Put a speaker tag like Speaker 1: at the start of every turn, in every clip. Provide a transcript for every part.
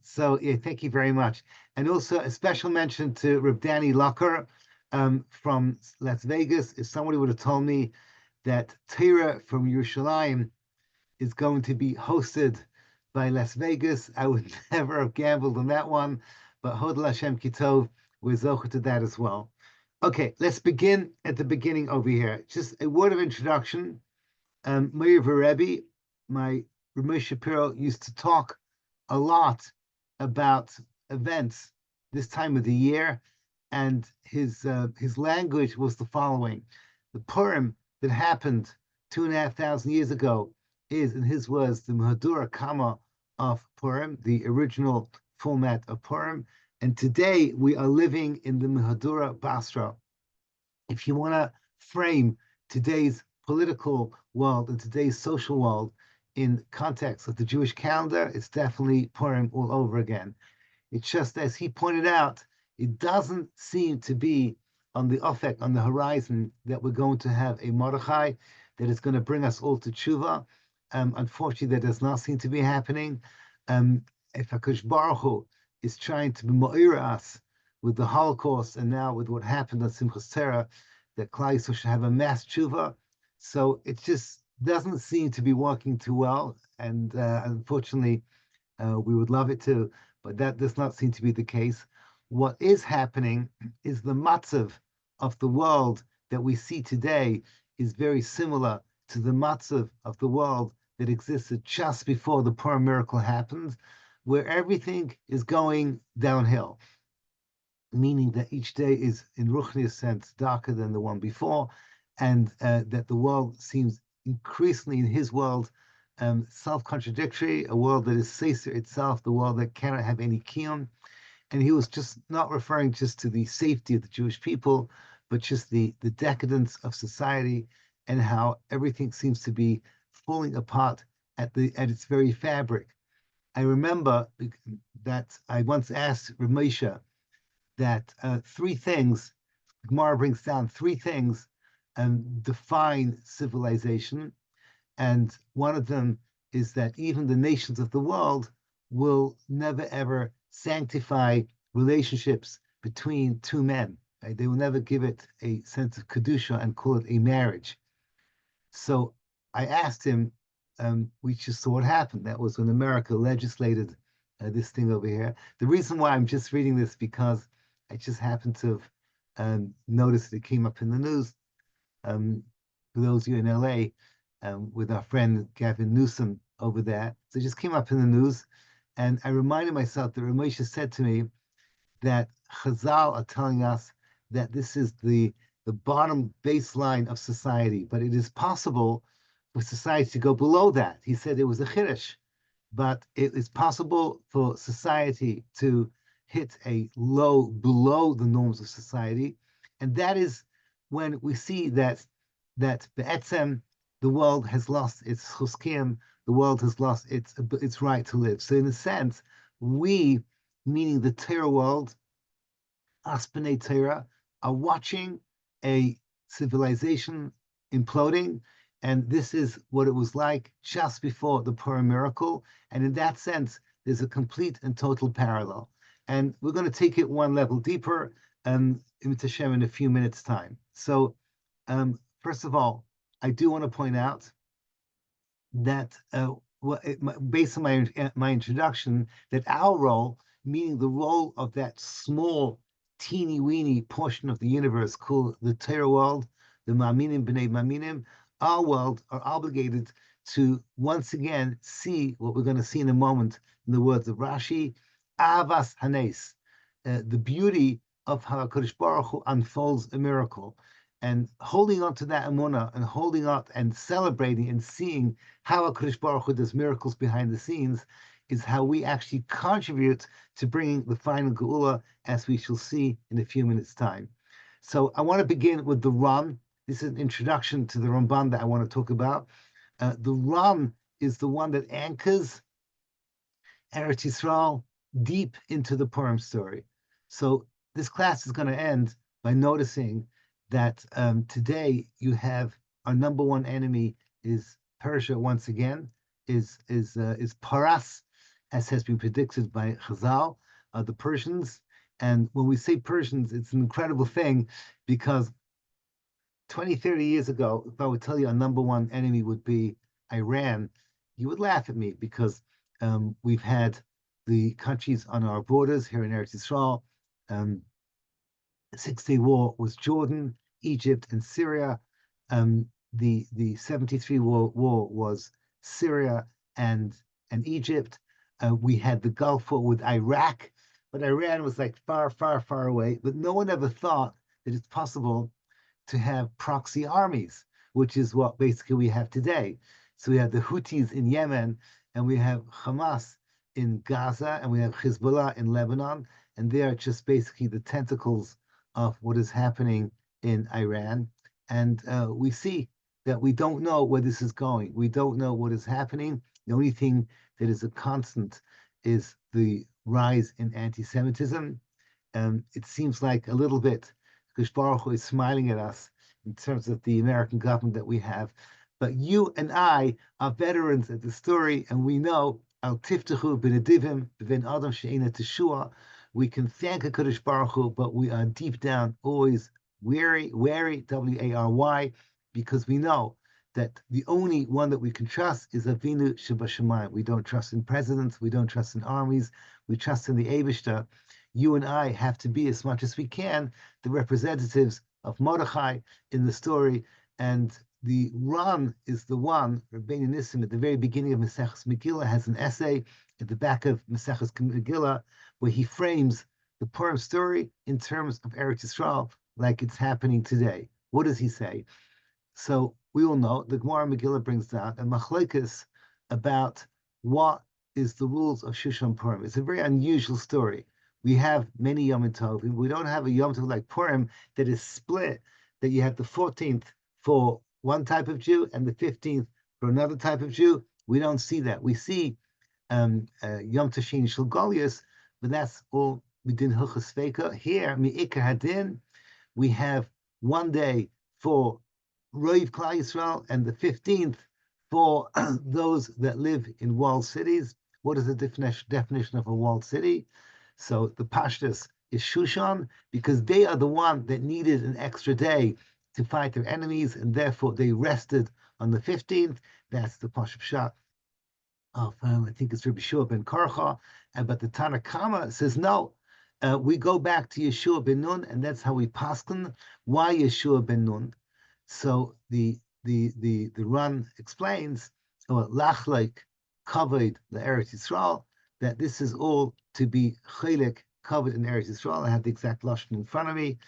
Speaker 1: So yeah, thank you very much. And also a special mention to Reb Danny Locker from Las Vegas. If somebody would have told me that TORAH from Yerushalayim is going to be hosted by Las Vegas, I would never have gambled on that one. But Hodel Hashem Kitov, we're zocher to that as well. Okay, let's begin at the beginning over here. Just a word of introduction. Meir Rebbe, my Rav Moshe Shapira, used to talk a lot about events this time of the year, and his language was the following: the Purim that happened 2,500 years ago is, in his words, the Mahadura Kama of Purim, the original format of Purim, and today we are living in the Mahadura Basra. If you want to frame today's political world and today's social world in context of the Jewish calendar, it's definitely Purim all over again. It's just, as he pointed out, it doesn't seem to be on the effect, on the horizon, that we're going to have a Mordechai that is going to bring us all to tshuva. Unfortunately, that does not seem to be happening. If HaKadosh Baruch Hu is trying to me'ir us with the Holocaust and now with what happened on Simchas Torah, that Klal Yisrael should have a mass tshuva. So it just doesn't seem to be working too well. And unfortunately, we would love it to, but that does not seem to be the case. What is happening is the matzav of the world that we see today is very similar to the matzav of the world that existed just before the Purim miracle happened, where everything is going downhill, meaning that each day is, in Ruchni's sense, darker than the one before, and that the world seems increasingly, in his world, self-contradictory, a world that is seser itself, the world that cannot have any kiyum. And he was just not referring just to the safety of the Jewish people, but just the decadence of society and how everything seems to be falling apart at its very fabric. I remember that I once asked Rav Moshe that three things, Gemara brings down three things define civilization. And one of them is that even the nations of the world will never ever sanctify relationships between two men. Right? They will never give it a sense of kedusha and call it a marriage. So I asked him, we just saw what happened. That was when America legislated this thing over here. The reason why I'm just reading this because I just happened to have noticed it came up in the news. For those of you in LA, with our friend Gavin Newsom over there. So it just came up in the news. And I reminded myself that Rav Moshe said to me that Chazal are telling us that this is the bottom baseline of society, but it is possible for society to go below that. He said it was a chiddush, but it is possible for society to hit a low below the norms of society. And that is when we see that be'etzem, the world has lost its chuskim, the world has lost its right to live. So in a sense, we, meaning the Torah world, Aspene Torah, are watching a civilization imploding, and this is what it was like just before the Purim miracle. And in that sense, there's a complete and total parallel. And we're going to take it one level deeper in Hashem in a few minutes' time. So, first of all, I do want to point out that based on my introduction, that our role, meaning the role of that small, teeny weeny portion of the universe called the Torah world, the Ma'aminim B'nei Ma'aminim, our world are obligated to once again see what we're going to see in a moment in the words of Rashi, Avas Hanes, the beauty of how HaKadosh Baruch Hu unfolds a miracle. And holding on to that emunah and holding on and celebrating and seeing how HaKadosh Baruch Hu does miracles behind the scenes is how we actually contribute to bringing the final Geulah, as we shall see in a few minutes' time. So I want to begin with the Ram. This is an introduction to the Ramban that I want to talk about. The Ram is the one that anchors Eretz Yisrael deep into the Purim story. So this class is going to end by noticing that today you have our number one enemy is Persia once again, is Paras, as has been predicted by Chazal, are the Persians. And when we say Persians, it's an incredible thing, because 20, 30 years ago, if I would tell you our number one enemy would be Iran, you would laugh at me, because we've had the countries on our borders here in Eretz Yisrael. The Six-Day War was Jordan, Egypt, and Syria. The 73 war was Syria and Egypt. We had the Gulf War with Iraq, but Iran was like far, far, far away. But no one ever thought that it's possible to have proxy armies, which is what basically we have today. So we have the Houthis in Yemen, and we have Hamas in Gaza, and we have Hezbollah in Lebanon, and they are just basically the tentacles of what is happening in Iran. And we see that we don't know where this is going. We don't know what is happening. The only thing that is a constant is the rise in anti-Semitism. It seems like a little bit Kadosh Baruch Hu is smiling at us in terms of the American government that we have. But you and I are veterans at the story, and we know Al Tiftachu b'nedivim b'ven Adam she'ena teshua. We can thank Kadosh Baruch Hu, but we are deep down always wary, W-A-R-Y, because we know that the only one that we can trust is Avinu Shebashamayim. We don't trust in presidents, we don't trust in armies, we trust in the Eibishter. You and I have to be, as much as we can, the representatives of Mordechai in the story. And the Ran is the one, Rabbeinu Nissim, at the very beginning of Maseches Megillah, has an essay at the back of Maseches Megillah where he frames the Purim story in terms of Eretz Yisrael like it's happening today. What does he say? So we all know the Gemara Megillah brings down a machlokes about what is the rules of Shushan Purim. It's a very unusual story. We have many Yom Tovim. We don't have a Yom Tov like Purim that is split, that you have the 14th for one type of Jew and the 15th for another type of Jew. We don't see that. We see Yom Tashin Shel Goliath, but that's all within Hilchos Feika. Here, Mi'ikar Hadin, we have one day for Roiv Klal Yisrael and the 15th for those that live in walled cities. What is the definition of a walled city? So the Pashtus is Shushan, because they are the one that needed an extra day to fight their enemies, and therefore they rested on the 15th. That's the Pashup Shah of, I think it's Rabbi Yeshua ben Korcha. But the Tanakama says, no, we go back to Yeshua ben Nun, and that's how we paskin. Why Yeshua ben Nun? So the Ran explains, Lachleik covered the Eretz Yisrael, that this is all to be chelik covered in Eretz Yisrael. I have the exact lashon in front of me.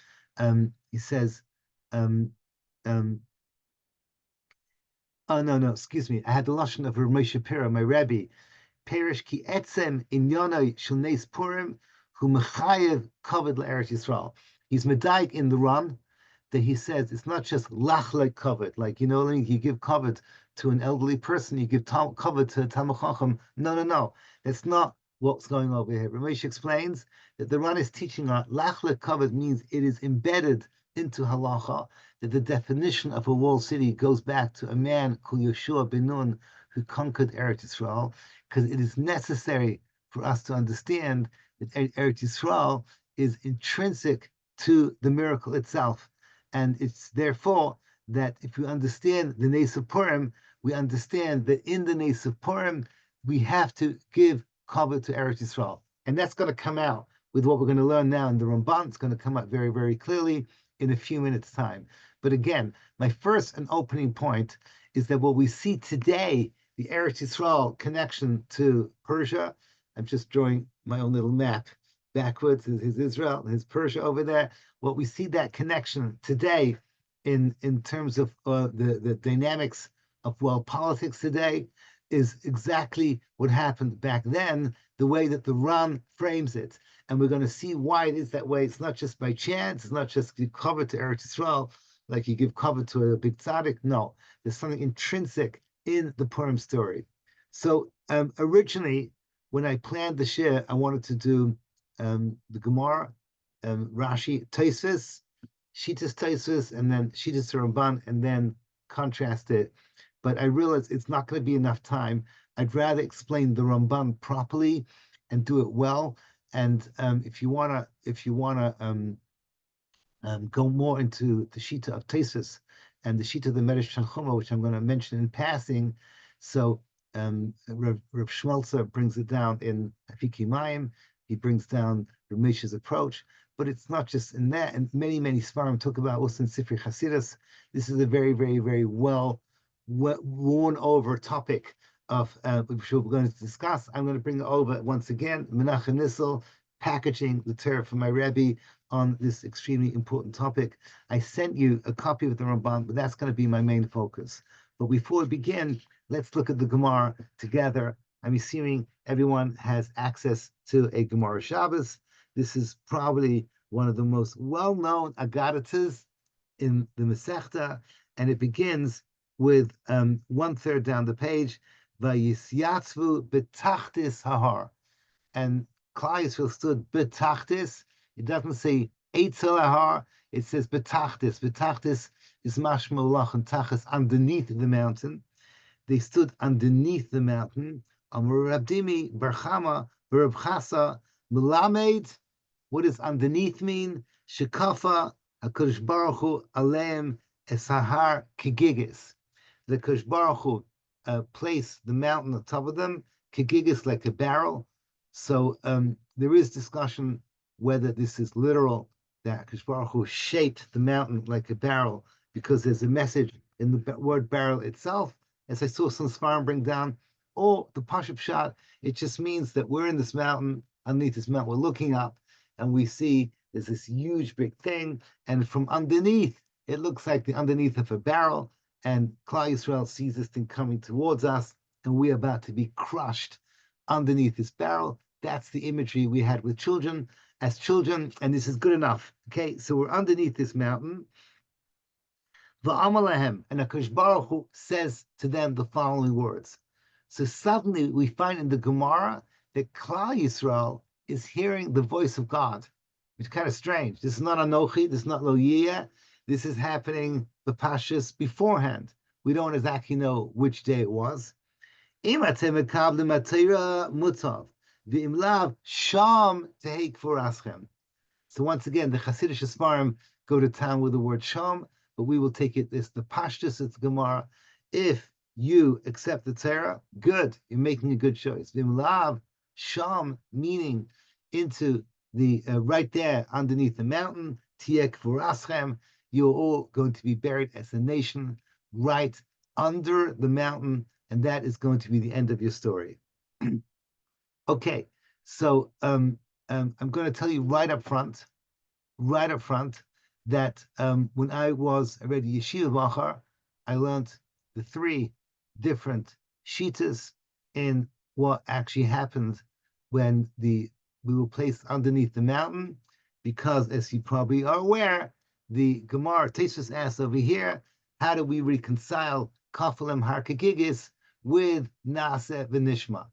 Speaker 1: He says, oh no, excuse me. I had the lashon of Rav Moshe Shapira, my Rebbe. Perish ki etzem inyonai shel neis Purim hu mechayev covered l'Eretz Yisrael. He's medayik in the Ran that he says it's not just lachlek covered, like, you know, you give covered to an elderly person, you give covered to a Talmud Chacham. No. That's not what's going over here. Ramesh explains that the Ran is teaching our lachlek covered means it is embedded into halacha, that the definition of a walled city goes back to a man called Yeshua ben Nun who conquered Eretz Yisrael, because it is necessary for us to understand that Eretz Yisrael is intrinsic to the miracle itself. And it's therefore that if we understand the Nes of Purim, we understand that in the Nes of Purim, we have to give cover to Eretz Yisrael. And that's going to come out with what we're going to learn now in the Ramban. It's going to come out very, very clearly in a few minutes' time. But again, my first and opening point is that what we see today, the Eretz Yisrael connection to Persia, I'm just drawing my own little map backwards, his Israel, his Persia over there. What we see that connection today in terms of the dynamics of world politics today is exactly what happened back then, the way that the Ran frames it. And we're going to see why it is that way. It's not just by chance. It's not just you cover to Eretz Yisrael, like you give cover to a big tzaddik. No, there's something intrinsic in the Purim story. So originally, when I planned the shir, I wanted to do the Gemara, Rashi, Tosfos, Shitas Tosfos, and then Shitas Ramban, and then contrast it. But I realized it's not going to be enough time. I'd rather explain the Ramban properly and do it well. And if you wanna go more into the Shita of Tesis and the Shita of the Medrash Tanchuma, which I'm going to mention in passing. So Rav Shmeltzer brings it down in Afiki Mayim. He brings down Rav Moshe's approach, but it's not just in that. And many Svarim talk about also in Sifri Hasidus. This is a very, very, very well worn over topic of which we're going to discuss. I'm going to bring it over once again, Menachem Nissel, packaging the Torah for my Rebbe on this extremely important topic. I sent you a copy of the Ramban, but that's going to be my main focus. But before we begin, let's look at the Gemara together. I'm assuming everyone has access to a Gemara Shabbos. This is probably one of the most well-known Agaditas in the Masechta, and it begins with 1/3 down the page, Vayisyatzvu betachtis hahar, and Klal Yisrael stood betachtis. It doesn't say eitzel hahar; it says betachtis. Betachtis is mashma ulach and tachas, underneath the mountain. They stood underneath the mountain. Amar Rabdimi Barchama Barabchasa Melamed. What does underneath mean? Shekafa HaKadosh Baruch Hu Aleim Esahar Kigigis. The Kadosh Baruch Hu placed the mountain on top of them, Kigigis, like a barrel. So there is discussion whether this is literal, that Kadosh Baruch Hu shaped the mountain like a barrel, because there's a message in the word barrel itself, as I saw some Sfarim bring down, or the Pashup shot, it just means that we're in this mountain, underneath this mountain, we're looking up, and we see there's this huge big thing, and from underneath, it looks like the underneath of a barrel, and Klal Yisrael sees this thing coming towards us, and we're about to be crushed underneath this barrel. That's the imagery we had with children, as children, and this is good enough. Okay, so we're underneath this mountain. V'amalahem, and HaKadosh Baruch Hu says to them the following words. So suddenly we find in the Gemara that Klal Yisrael is hearing the voice of God, which is kind of strange. This is not Anochi, this is not Lo Yiyeh. This is happening the Pashas beforehand. We don't exactly know which day it was. So once again, the Hasidic Sfarim go to town with the word Sham, but we will take it as the Pashtus of the Gemara. If you accept the Torah, good, you're making a good choice. V'imlav Sham, meaning into the right there underneath the mountain, Tiek V'raschem, you're all going to be buried as a nation right under the mountain, and that is going to be the end of your story. Okay, so I'm going to tell you right up front, that when I was already yeshiva bachar, I learned the 3 different shitas in what actually happened when we were placed underneath the mountain, because as you probably are aware, the Gemara Tesis asks over here, how do we reconcile Kafalim Harkagigis with Naaseh V'Nishma?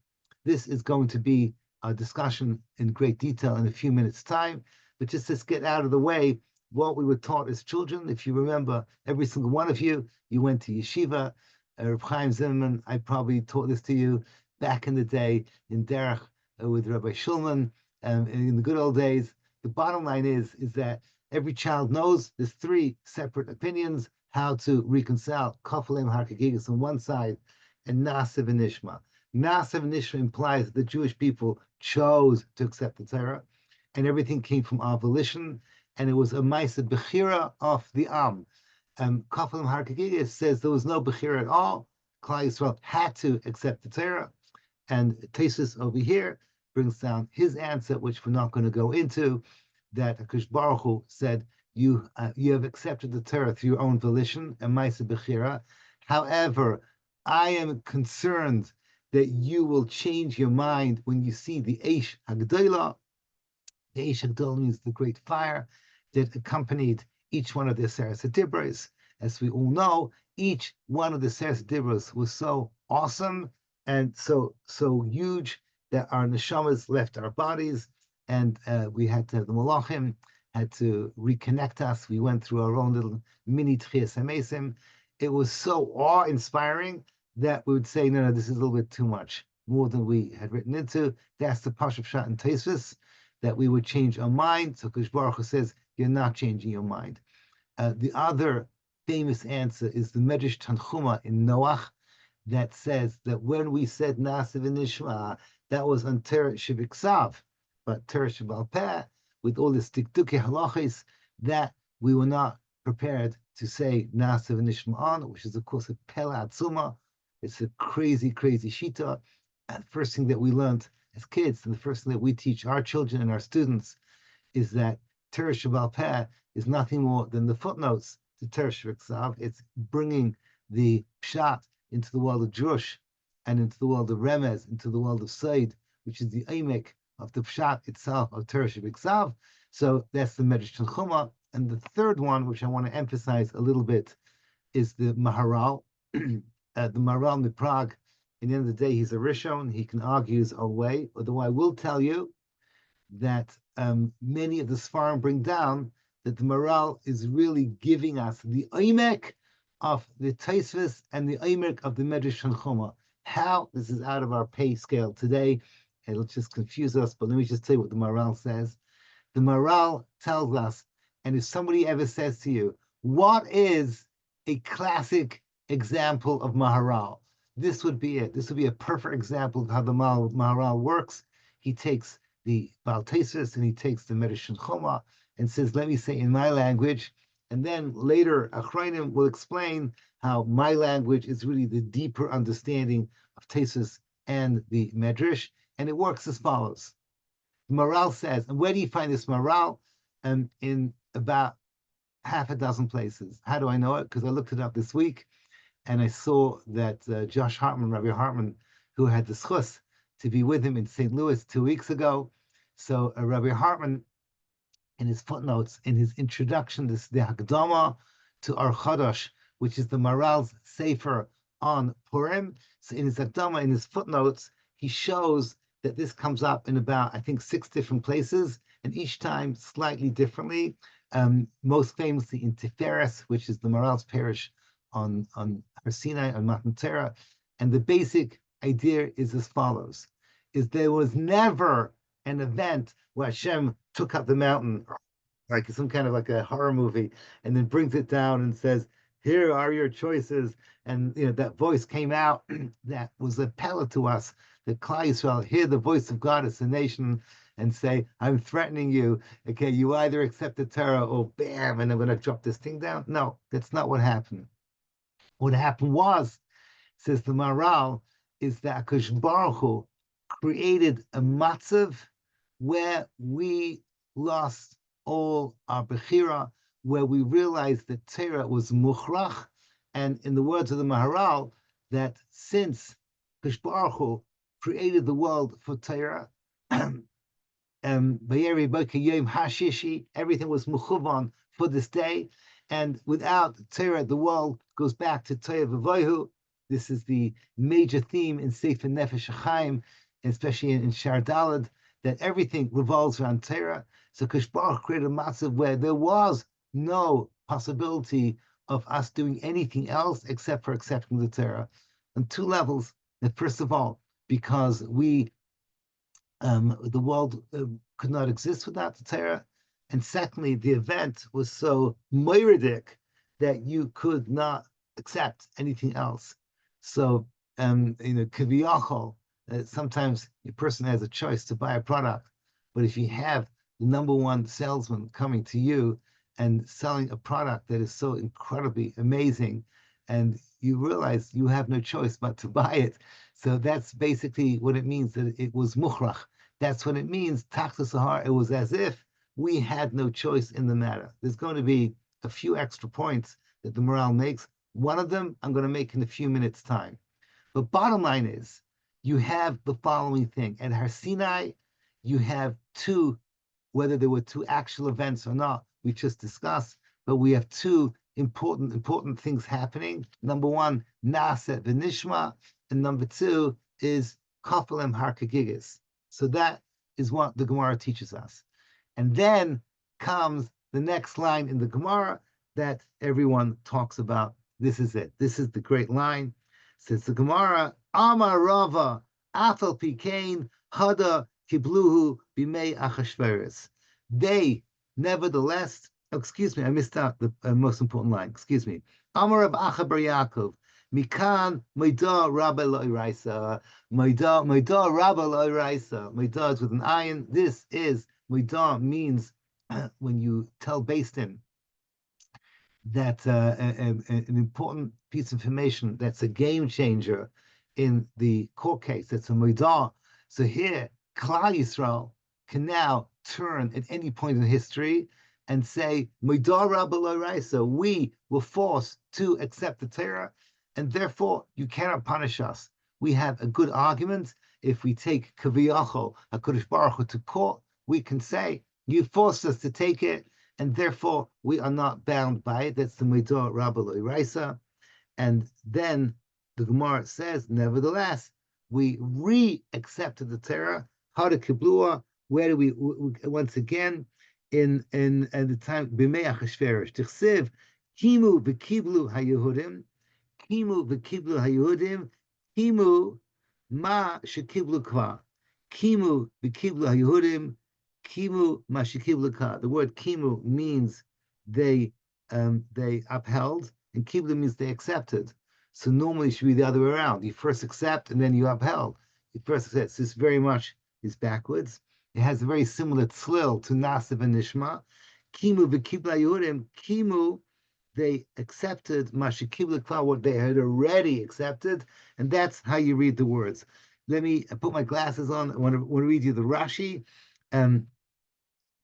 Speaker 1: This is going to be a discussion in great detail in a few minutes' time, but just let's get out of the way what we were taught as children. If you remember, every single one of you went to yeshiva. Reb Chaim Zimmerman, I probably taught this to you back in the day in Derech with Rabbi Shulman, in the good old days. The bottom line is that every child knows there's 3 separate opinions how to reconcile Kafalim Harkagigis on one side and Naaseh V'Nishma. Naaseh V'Nishma implies that the Jewish people chose to accept the Torah, and everything came from our volition, and it was a Maaseh Bechira of the Am. Kafalim Harkagigis says there was no Bechira at all. Klal Yisrael had to accept the Torah, and Tesis over here brings down his answer, which we're not going to go into, that HaKadosh Baruch Hu said, you have accepted the Torah through your own volition, and Maaseh Bechira. However, I am concerned that you will change your mind when you see the Eish HaGedolah. The Eish HaGedolah means the great fire that accompanied each one of the Seres HaDibros. As we all know, each one of the Seres HaDibros was so awesome and so huge that our neshamas left our bodies, and we had to have the Malachim had to reconnect us. We went through our own little mini Tchias HaMesim. It was so awe-inspiring that we would say, no, this is a little bit too much, more than we had written into. That's the Pashup Shat and Tosfos, that we would change our mind. So Kadosh Baruch Hu says, you're not changing your mind. The other famous answer is the Medrash Tanchuma in Noach, that says that when we said Nasiv and Nishma, that was on Torah Shebiksav, but Torah Shebal Peh, with all this Dikduke halachis, that we were not prepared to say Nasiv and Nishma on, which is of course a Pela Atzuma. It's a crazy, crazy shita. And the first thing that we learned as kids, and the first thing that we teach our children and our students, is that Torah Shebal Peh is nothing more than the footnotes to Torah Shebiksav. It's bringing the pshat into the world of Drush and into the world of Remez, into the world of Seid, which is the Emek of the pshat itself of Torah Shebiksav. So that's the Medrash Tanchuma. And the third one, which I want to emphasize a little bit, is the Maharal. The Maharal in Prague, at the end of the day, he's a Rishon. He can argue his own way. Although I will tell you that many of the Sfarim bring down that the Maharal is really giving us the Emek of the Tosfos and the Emek of the Medrash Tanchuma. How? This is out of our pay scale today. It'll just confuse us, but let me just tell you what the Maharal says. The Maharal tells us, and if somebody ever says to you, what is a classic example of Maharal? This would be it. This would be a perfect example of how the Maharal works. He takes the Baal Tosfos and he takes the Medrash Tanchuma and says, let me say in my language, and then later Achrayim will explain how my language is really the deeper understanding of Tosfos and the Medrash, and it works as follows. The Maharal says, and where do you find this Maharal? In about half a dozen places. How do I know it? Because I looked it up this week, and I saw that Josh Hartman, Rabbi Hartman, who had the schus to be with him in St. Louis 2 weeks ago. So Rabbi Hartman, in his footnotes, in his introduction, this is the Hakdama to Ar Chodosh, which is the Maharal's Sefer on Purim. So in his Hakdama, in his footnotes, he shows that this comes up in about, I think, 6 different places, and each time slightly differently. Most famously in Tiferes, which is the Maharal's parish on Sinai, on Matan Torah. And the basic idea is as follows, is there was never an event where Hashem took up the mountain, like some kind of like a horror movie, and then brings it down and says, here are your choices. And that voice came out that was a appellate to us, that Klal Yisrael hear the voice of God as a nation and say, I'm threatening you. Okay, you either accept the Torah or bam, and I'm going to drop this thing down. No, that's not what happened. What happened was, says the Maharal, is that HaKadosh Baruch Hu created a matzav where we lost all our bechira, where we realized that Torah was mukhrach, and in the words of the Maharal, that since HaKadosh Baruch Hu created the world for Torah, everything was muchuvan for this day, and without Torah, the world goes back to Torah v'vohu. This is the major theme in Sefer Nefesh HaChaim, especially in Shar Daled, that everything revolves around Torah. So Kadosh Baruch Hu created a matzav where there was no possibility of us doing anything else except for accepting the Torah. On 2 levels. That first of all, because the world could not exist without the Torah, and secondly, the event was so moiridic that you could not accept anything else. So, kaviyachol, sometimes a person has a choice to buy a product, but if you have the number one salesman coming to you and selling a product that is so incredibly amazing, and you realize you have no choice but to buy it. So that's basically what it means, that it was mukhrach. That's what it means, Tachta Sahar. It was as if we had no choice in the matter. There's going to be a few extra points that the Maharal makes. One of them I'm going to make in a few minutes' time. But bottom line is, you have the following thing. At Har Sinai, you have 2, whether there were 2 actual events or not, we just discussed, but we have 2 important things happening. Number 1, Naaset v'nishma, and number 2 is Kafalem har kagigis. So that is what the Gemara teaches us. And then comes the next line in the Gemara that everyone talks about. This is it. This is the great line. Says the Gemara, Amar Rava, Afal Pikain, Hada Kibluhu Bimei Achashverosh. They, nevertheless, excuse me, I missed out the most important line. Excuse me. Amar Rav Acha bar Yaakov, Mikan Maida Rabba Lo'iraisa. Maida Rabba Lo'iraisa. Maida is with an ayin. This is, Maida means when you tell Beis Din that an important piece of information that's a game changer in the court case. That's a Maida. So here, Klal Yisrael can now turn at any point in history and say, Maida Rabba Lo'iraisa, we were forced to accept the Torah, and therefore you cannot punish us. We have a good argument. If we take Kaviyachol, HaKadosh Baruch Hu, to court, we can say, you forced us to take it, and therefore we are not bound by it. That's the Maida Rabba Lo'iraisa. And then the Gemara says, nevertheless, we re-accepted the Torah. Hada Kiblua, where do we once again, in the time, B'mei Achashverosh, Tichsev, Kimu v'kiblu haYehudim, Kimu v'kiblu haYehudim, Kimu ma shekiblu kva. Kimu v'kiblu haYehudim, Kimu ma shekiblu kva. The word Kimu means they upheld, and Kiblu means they accepted. So normally it should be the other way around. You first accept, and then you upheld. You first accept. So this very much is backwards. It has a very similar tzlil to Nasiv and Nishma. Kimu v'kiblu haYehudim, Kimu, they accepted Mashikibla Kla, what they had already accepted, and that's how you read the words. Let me put my glasses on. I want to read you the Rashi. Tachti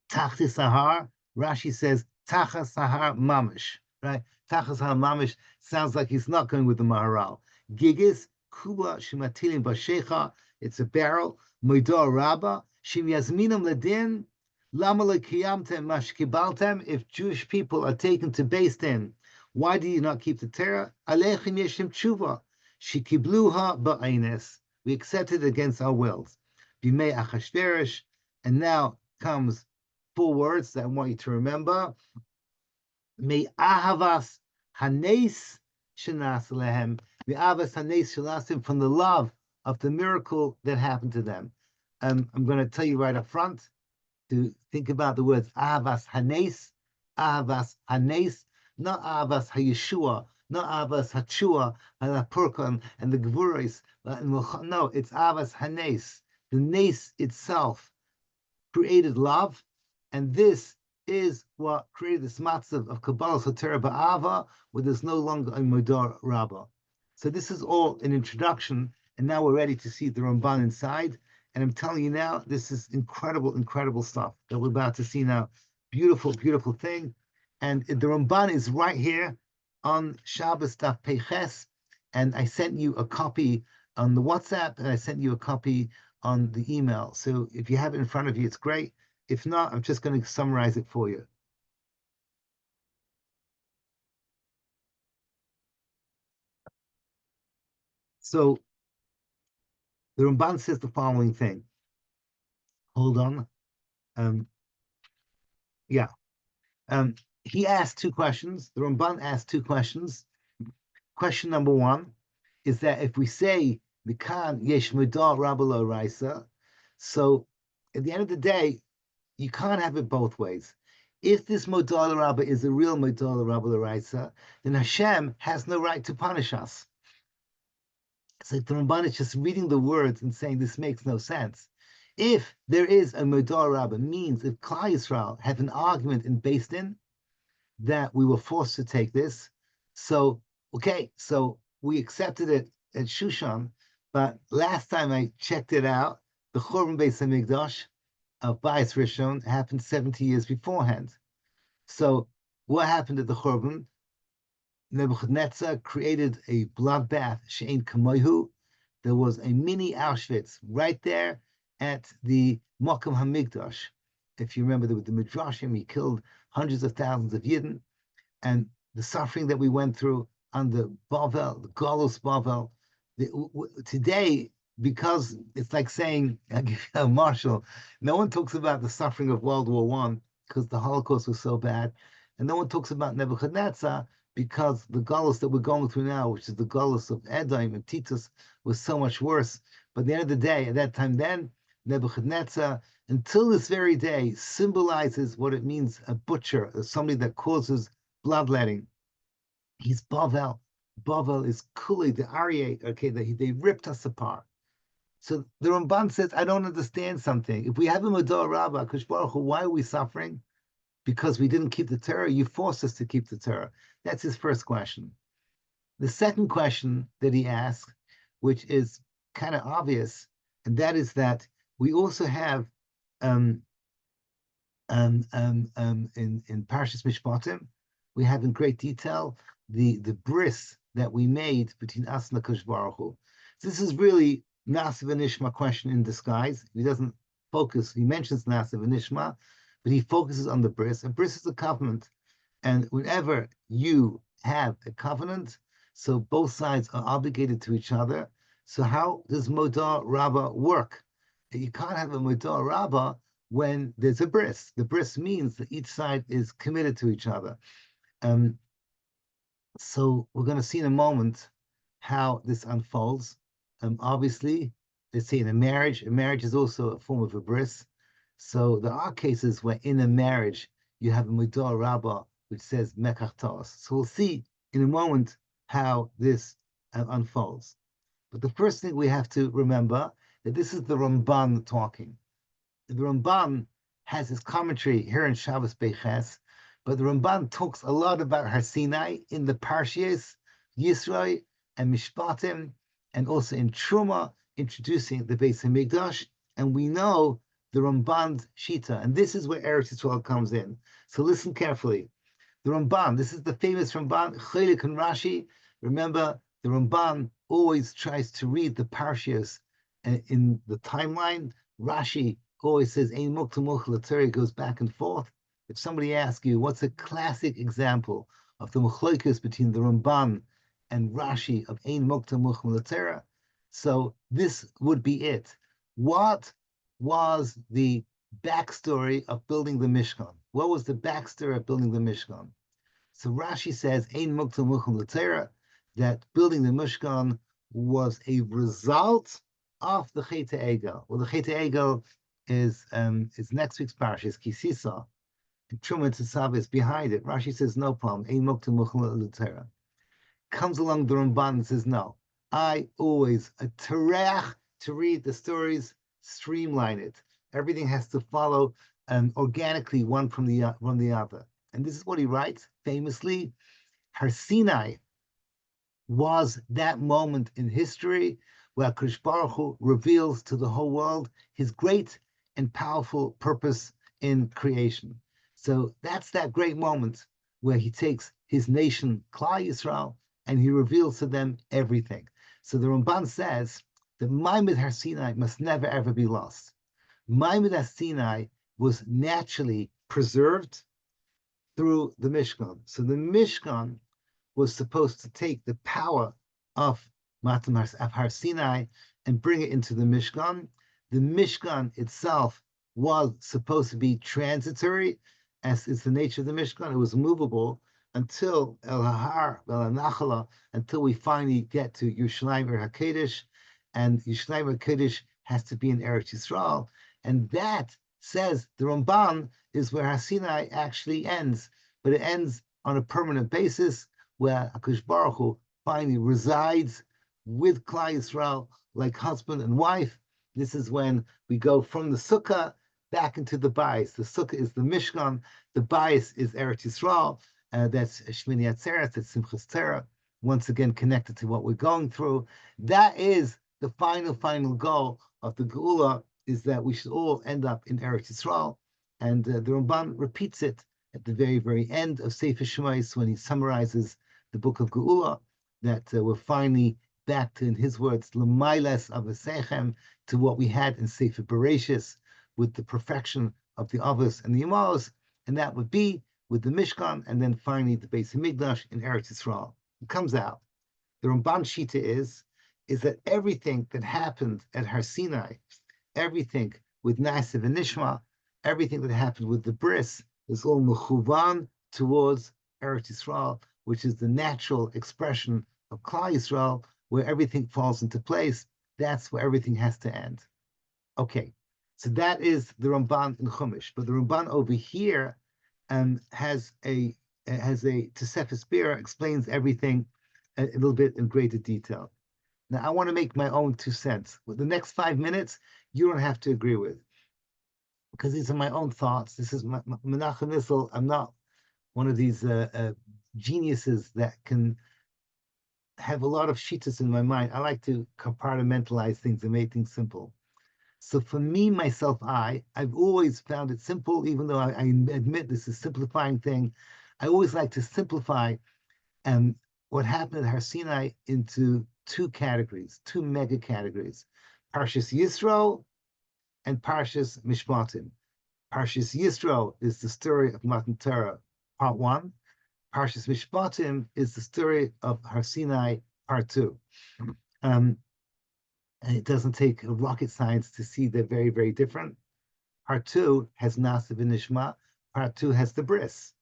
Speaker 1: Sahar. Rashi says Tacha Sahar Mamish. Right? Tacha Sahar Mamish sounds like he's not going with the Maharal. Gigis Kuba Shematilim Bashecha. It's a barrel. Moida Rabba Shim Yazminam Ladin. If Jewish people are taken to Beis Din, why do you not keep the Torah? Aleichem yeshim tshuva, shekibluha ba'eines. We accepted it against our wills. Bimei Achashverosh, and now comes 4 words that I want you to remember. Me ahavas hanes shenas lehem. Me ahavas hanes shelasim, from the love of the miracle that happened to them. I'm going to tell you right up front to think about the words Ahavas Hanes, not Ahavas HaYeshua, not Ahavas HaTshua, HaPurkan, and the Gevuros. No, it's Ahavas Hanes. The Nes itself created love, and this is what created this matzav of Kabbalah Soterah Ba'ava, where there's no longer a Modar Rabbah. So this is all an introduction, and now we're ready to see the Ramban inside. And I'm telling you now, this is incredible, incredible stuff that we're about to see now. Beautiful, beautiful thing. And the Ramban is right here on Shabbos Daf Peches. And I sent you a copy on the WhatsApp, and I sent you a copy on the email. So if you have it in front of you, it's great. If not, I'm just going to summarize it for you. So the Ramban says the following thing. Hold on. He asked 2 questions. The Ramban asked 2 questions. Question number 1 is that if we say Mikan Yesh Midah Rabba Lo'iraisa, so at the end of the day, you can't have it both ways. If this Midah Rabba is a real Midah Rabba Lo'iraisa, then Hashem has no right to punish us. It's like the Ramban is just reading the words and saying this makes no sense. If there is a Midah Rabba, means if Klal Yisrael have an argument in Beis Din that we were forced to take this, so okay, so we accepted it at Shushan, but last time I checked it out, the Churban Beis Hamikdash of Bayis Rishon happened 70 years beforehand. So what happened at the Churban? Nebuchadnezzar created a bloodbath, she'ein kamoihu. There was a mini Auschwitz right there at the Mokum HaMikdash. If you remember, with the Midrashim, he killed hundreds of thousands of Yidden, and the suffering that we went through under Bavel, the Galus Bavel. Today, because it's like saying, I'll give you a Marshall, no one talks about the suffering of World War I because the Holocaust was so bad, and no one talks about Nebuchadnezzar because the Geulah that we're going through now, which is the Geulah of Edom and Titus, was so much worse. But at the end of the day, at that time then, Nebuchadnezzar, until this very day, symbolizes what it means, a butcher, somebody that causes bloodletting. He's Bavel. Bavel is Kuli, the Aryeh, okay, they ripped us apart. So the Ramban says, I don't understand something. If we have a Mador Rabbah, Kush Baruch Hu, why are we suffering? Because we didn't keep the Torah. You forced us to keep the Torah. That's his first question. The second question that he asks, which is kind of obvious, and that is that we also have in Parshas Mishpatim, we have in great detail the bris that we made between us and the Kosh Baruch Hu. This is really Nasiv and Nishma question in disguise. He doesn't focus. He mentions Nasiv and Nishma, but he focuses on the bris. A bris is a covenant, and whenever you have a covenant, so both sides are obligated to each other. So how does Modar Rabbah work? You can't have a Modar Rabbah when there's a bris. The bris means that each side is committed to each other. So we're going to see in a moment how this unfolds. Obviously, let's say in a marriage is also a form of a bris. So there are cases where in a marriage you have a Modar Rabbah which says Mekach Ta'os. So we'll see in a moment how this unfolds. But the first thing we have to remember that this is the Ramban talking. The Ramban has his commentary here in Shabbos Beiches, but the Ramban talks a lot about Har Sinai in the Parshias, Yisroi and Mishpatim, and also in Truma, introducing the Beis HaMikdash. And we know the Ramban's Shita, and this is where Eretz Yisrael comes in. So listen carefully. The Ramban, this is the famous Ramban, Chelik and Rashi. Remember, the Ramban always tries to read the Parshias in the timeline. Rashi always says, Ein Mukta Muchla Torah, goes back and forth. If somebody asks you, what's a classic example of the Mechloikus between the Ramban and Rashi of Ein Mukta Muchla Torah? So this would be it. What was the backstory of building the Mishkan? What was the backstory of building the Mishkan? So Rashi says, Ein Mukta Muchla Torah, that building the Mishkan was a result of the Chet HaEgel. Well, the Chet HaEgel is next week's parsha, is Kisisa. And Truma Tzav is behind it. Rashi says, no problem. Ein Mukta Muchla Torah. Comes along the Ramban and says, no. I always, a TORAH, to read the stories, streamline it. Everything has to follow organically one from the other. And this is what he writes famously. Har Sinai was that moment in history where Kadosh Baruch Hu reveals to the whole world his great and powerful purpose in creation. So that's that great moment where he takes his nation, Klal Yisrael, and he reveals to them everything. So the Ramban says that Ma'amad Har Sinai must never ever be lost. Ma'amad Har Sinai was naturally preserved through the Mishkan. So the Mishkan was supposed to take the power of Matam Har Sinai and bring it into the Mishkan. The Mishkan itself was supposed to be transitory, as is the nature of the Mishkan. It was movable until El Har, El Nachala, until we finally get to Yerushalayim HaKadosh, and Yerushalayim HaKadosh has to be in Eretz Yisrael, and that says the Ramban is where Har Sinai actually ends, but it ends on a permanent basis where HaKadosh Baruch Hu finally resides with Klal Yisrael like husband and wife. This is when we go from the Sukkah back into the Bayis. The Sukkah is the Mishkan, the Bayis is Eretz Yisrael, that's Shmini Atzeres, that's Simchas Torah, once again connected to what we're going through. That is the final goal of the Geulah, is that we should all end up in Eretz Yisrael. And the Ramban repeats it at the very, very end of Sefer Shemais when he summarizes the book of Geulah, that we're finally back to, in his words, L'mailes Avosechem, to what we had in Sefer Bereshis, with the perfection of the Avos and the Yamos, and that would be with the Mishkan, and then finally the Beis HaMikdash in Eretz Yisrael. It comes out. The Ramban Shita is that everything that happened at Har Sinai, everything with Nasiv and Nishma, everything that happened with the Bris, is all mechuvan towards Eretz Yisrael, which is the natural expression of Klal Yisrael, where everything falls into place. That's where everything has to end. Okay, so that is the Ramban in Chumash, but the Ramban over here has a Tosefes Bira, explains everything a little bit in greater detail. Now, I want to make my own 2 cents. With the next 5 minutes, you don't have to agree with, because these are my own thoughts. This is my Menachem Issel. I'm not one of these geniuses that can have a lot of shittas in my mind. I like to compartmentalize things and make things simple. So for me, myself, I've always found it simple, even though I admit this is a simplifying thing. I always like to simplify what happened at Har Sinai into 2 categories, 2 mega categories: Parshas Yisro and Parshas Mishpatim. Parshas Yisro is the story of Matan Torah, part 1. Parshas Mishpatim is the story of Har Sinai, part 2. And it doesn't take rocket science to see they're very, very different. Part 2 has Nasiv and Nishma. Part 2 has the bris.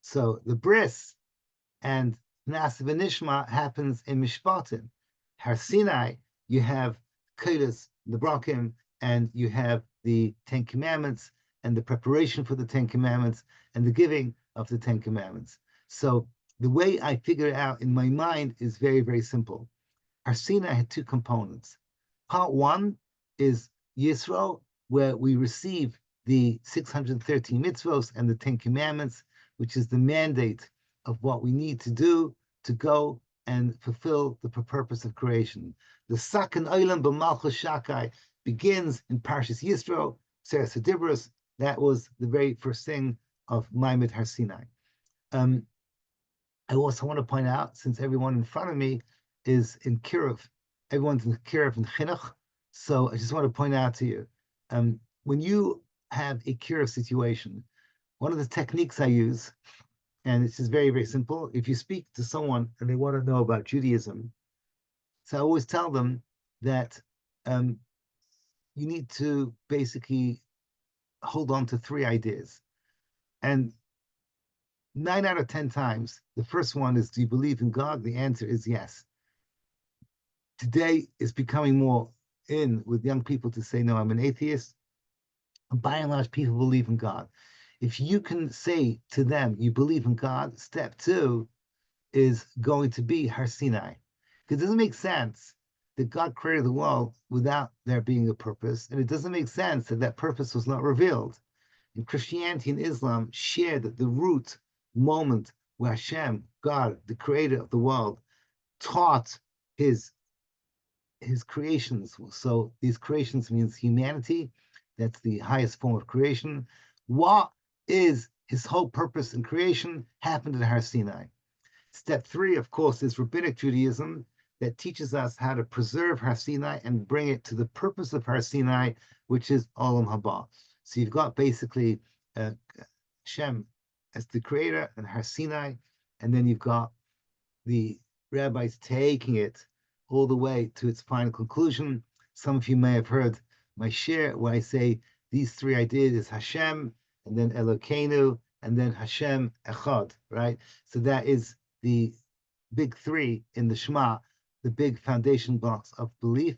Speaker 1: So the bris and Nasiv and Nishma happens in Mishpatim. Har Sinai, you have Kodesh, the Brakim, and you have the 10 Commandments and the preparation for the 10 Commandments and the giving of the 10 Commandments. So the way I figure it out in my mind is very, very simple. Har Sinai had 2 components. Part 1 is Yisro, where we receive the 613 mitzvos and the 10 commandments, which is the mandate of what we need to do to go and fulfill the purpose of creation. The Sakan Olam B'Malchus Shakai begins in Parshas Yisro, Seres HaDibros. That was the very first thing of Maimed Har Sinai. I also want to point out, since everyone in front of me is in Kiruv, everyone's in Kiruv and Chinuch, so I just want to point out to you, when you have a Kiruv situation, one of the techniques I use, and it's just very, very simple, if you speak to someone and they want to know about Judaism, so I always tell them that you need to basically hold on to 3 ideas. And 9 out of 10 times, the first one is, do you believe in God? The answer is yes. Today is becoming more in with young people to say, no, I'm an atheist. By and large, people believe in God. If you can say to them, you believe in God, step 2 is going to be Har Sinai. Because it doesn't make sense that God created the world without there being a purpose. And it doesn't make sense that that purpose was not revealed. And Christianity and Islam share that the root moment where Hashem, God, the creator of the world, taught his creations. So these creations means humanity. That's the highest form of creation. What is his whole purpose in creation happened at Har Sinai. Step 3, of course, is Rabbinic Judaism that teaches us how to preserve Har Sinai and bring it to the purpose of Har Sinai, which is Olam Haba. So you've got basically Hashem as the creator and Har Sinai, and then you've got the rabbis taking it all the way to its final conclusion. Some of you may have heard my share where I say these 3 ideas is Hashem, and then Elokeinu, and then Hashem Echad, right? So that is the big 3 in the Shema, the big foundation blocks of belief.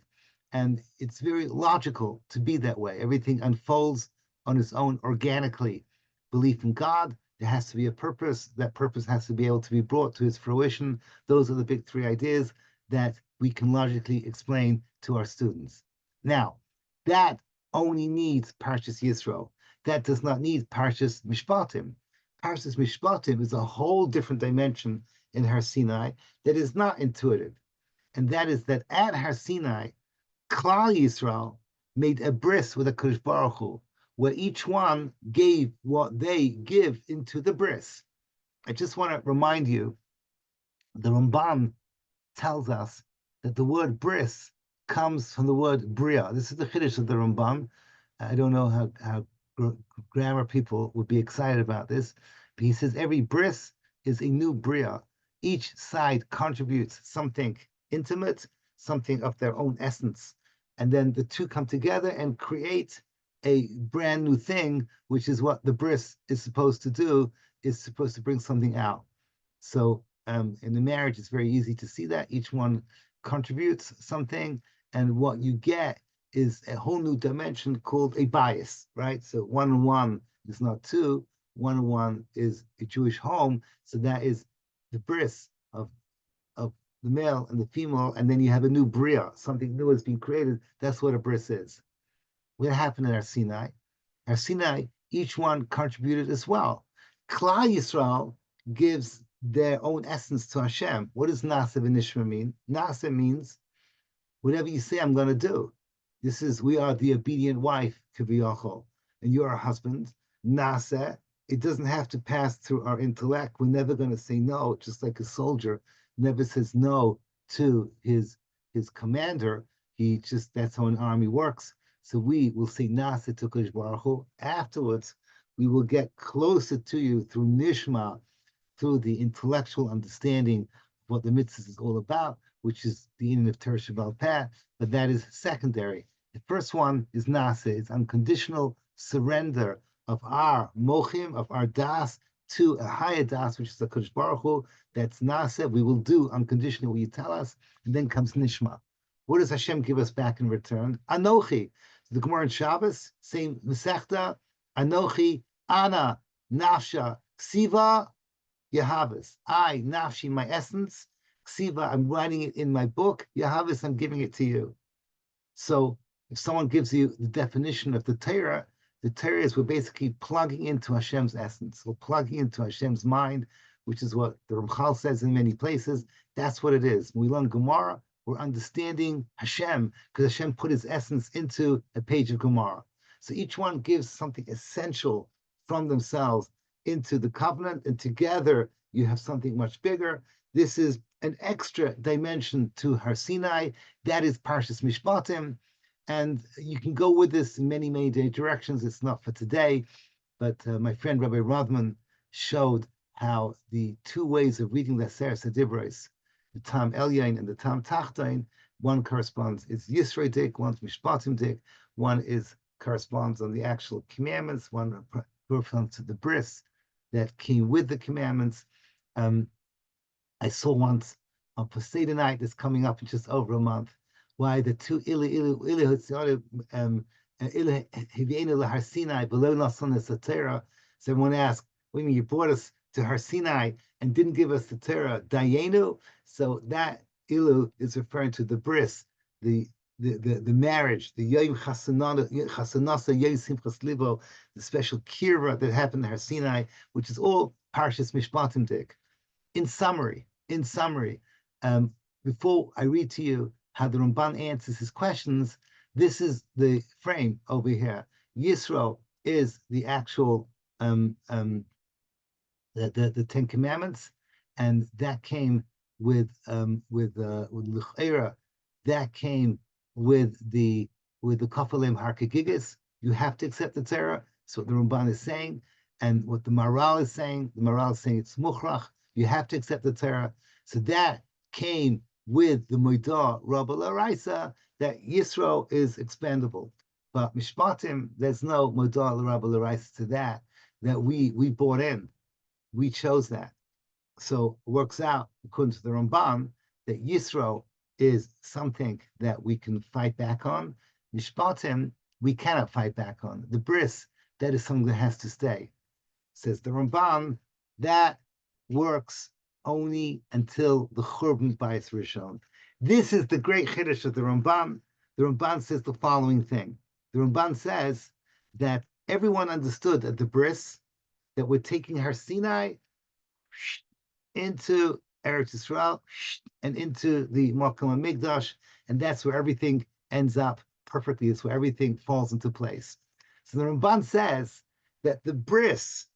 Speaker 1: And it's very logical to be that way. Everything unfolds on its own organically. Belief in God, there has to be a purpose. That purpose has to be able to be brought to its fruition. Those are the big 3 ideas that we can logically explain to our students. Now, that only needs Parshas Yisro. That does not need Parshas Mishpatim. Parshas Mishpatim is a whole different dimension in Har Sinai that is not intuitive. And that is that at Har Sinai, Klal Yisrael made a bris with a Kodesh Baruch Hu, where each one gave what they give into the bris. I just want to remind you, the Ramban tells us that the word bris comes from the word bria. This is the chiddush of the Ramban. I don't know how grammar people would be excited about this, but he says every bris is a new bria. Each side contributes something intimate, something of their own essence. And then the 2 come together and create a brand new thing, which is what the bris is supposed to do, is supposed to bring something out. So In the marriage, it's very easy to see that each one contributes something, and what you get is a whole new dimension called a bias, right? So 1 and 1 is not 2. 1 and 1 is a Jewish home, so that is the bris of the male and the female, and then you have a new bria, something new has been created. That's what a bris is. What happened in our Sinai? Our Sinai, each one contributed as well. Klal Yisrael gives their own essence to Hashem. What does Nasa v'nishma mean? Nasa means whatever you say, I'm going to do. We are the obedient wife, kaviyachol, and you're our husband. Nasa, it doesn't have to pass through our intellect. We're never going to say no, just like a soldier never says no to his commander. That's how an army works. So we will say Nasa to Kodesh Baruch Hu. Afterwards, we will get closer to you through Nishma, through the intellectual understanding of what the mitzvah is all about, which is the union of Torah Shabbat Peh, but that is secondary. The first one is Nasa, it's unconditional surrender of our mochim, of our das, to a higher das, which is the Kodesh Baruch Hu. That's Nasa. We will do unconditionally what you tell us, and then comes Nishma. What does Hashem give us back in return? Anochi. The Gemara in Shabbos, same Masechta, Anochi, Ana, Nafsha, Ksiva, Yahavas. I, Nafshi, my essence, Ksiva, I'm writing it in my book, Yahavas, I'm giving it to you. So if someone gives you the definition of the Torah is we're basically plugging into Hashem's essence. We're plugging into Hashem's mind, which is what the Ramchal says in many places. That's what it is. When we learn Gemara, we're understanding Hashem, because Hashem put his essence into a page of Gemara. So each one gives something essential from themselves into the covenant, and together you have something much bigger. This is an extra dimension to Har Sinai. That is Parshas Mishpatim. And you can go with this in many, many directions. It's not for today, but my friend Rabbi Rodman showed how the two ways of reading the Aseret Dibros, the Tam Elyain and the Tam Tachtain, one corresponds, it's Yisrei Dik, one's Mishpatim Dik, one corresponds on the actual commandments, one corresponds to the bris that came with the commandments. I saw once on Poseidon night that's coming up in just over a month, why the two so everyone asked, what do you mean you brought us to Har Sinai and didn't give us the Torah Dayenu? So that ilu is referring to the bris, the marriage, the Yom Chasanasa Yom Simchas Libo, the special kira that happened in Har Sinai, which is all Parshas Mishpatim Dik. In summary, before I read to you how the Ramban answers his questions, this is the frame over here. Yisro is the actual the Ten Commandments, and that came with L'chera, that came with the Kafalim Harkagigis. You have to accept the Torah. That's what the Ramban is saying, and what the Maral is saying. The Maral is saying it's Mukhrach. You have to accept the Torah. So that came with the Moidah Rabba L'Raisa, that Yisro is expandable. But Mishpatim, there's no Moidah Rabba L'Raisa to that we bought in. We chose that. So it works out, according to the Ramban, that Yisro is something that we can fight back on. Mishpatim, we cannot fight back on. The bris, that is something that has to stay. Says the Ramban, that works only until the Churban Bayis Rishon. This is the great chiddush of the Ramban. The Ramban says the following thing. The Ramban says that everyone understood at the bris that we're taking Har Sinai into Eretz Yisrael and into the Makom HaMikdash, and that's where everything ends up perfectly. It's where everything falls into place. So the Ramban says that the bris,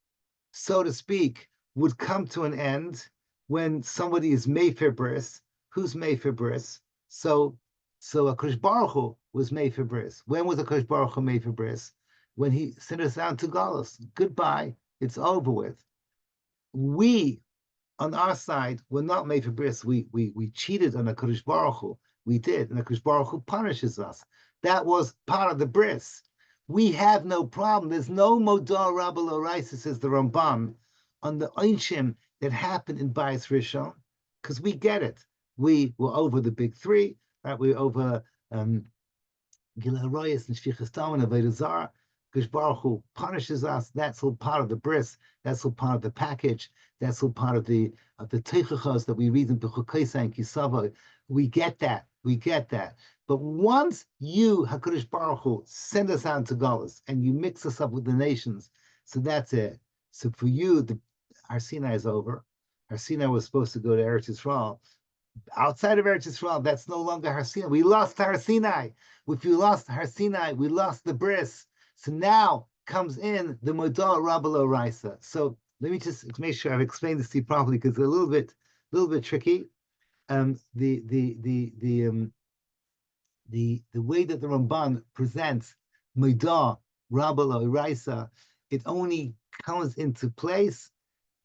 Speaker 1: so to speak, would come to an end when somebody is Mefer bris. Who's Mefer bris? So HaKadosh Baruch Hu was Mefer bris. When was HaKadosh Baruch Hu Mefer bris? When he sent us out to Galus. Goodbye. It's over with. We, on our side, were not Mefer bris. We cheated on HaKadosh Baruch Hu. We did, and HaKadosh Baruch Hu punishes us. That was part of the bris. We have no problem. There's no Modah Rabba L'Oraisa, says the Ramban, on the Einshim that happened in Bayis Rishon, because we get it. We were over the big three, right? We were over Geulah and Shvichas Dam and Avodah Zarah. Because Baruch Hu punishes us. That's all part of the bris. That's all part of the package. That's all part of the teichachos that we read in B'chukaisa and Kisava. We get that. We get that. But once you, HaKadosh Baruch Hu, send us out to Galus and you mix us up with the nations, so that's it. So for you, our Sinai is over. Our Sinai was supposed to go to Eretz Yisrael. Outside of Eretz Yisrael, that's no longer Har Sinai. We lost Har Sinai. If you lost Har Sinai, we lost the bris. So now comes in the Modah Rabalo Raisa. So let me just make sure I've explained this to you properly, because it's a little bit tricky. The way that the Ramban presents Modah Rabalo Raisa, it only comes into place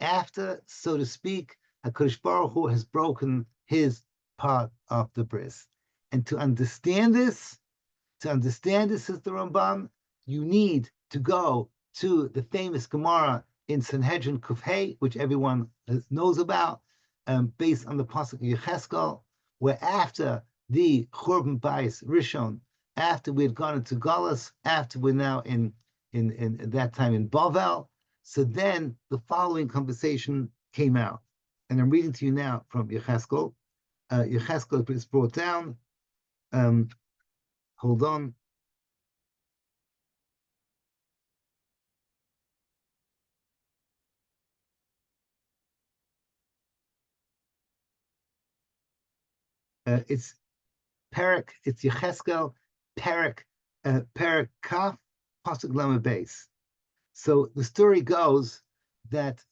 Speaker 1: after, so to speak, HaKadosh Baruch Hu has broken his part of the bris. And to understand this, says the Ramban, you need to go to the famous Gemara in Sanhedrin Kufhei, which everyone knows about, based on the pasuk of Yecheskel, where after the Churban Bayis Rishon, after we had gone into Galus, after we're now in that time in Bavel, so then the following conversation came out. And I'm reading to you now from Yecheskel. Yecheskel is brought down. Hold on. It's Perek, it's Yecheskel, Perek Kaf, Pasuk Lama Beis. So the story goes that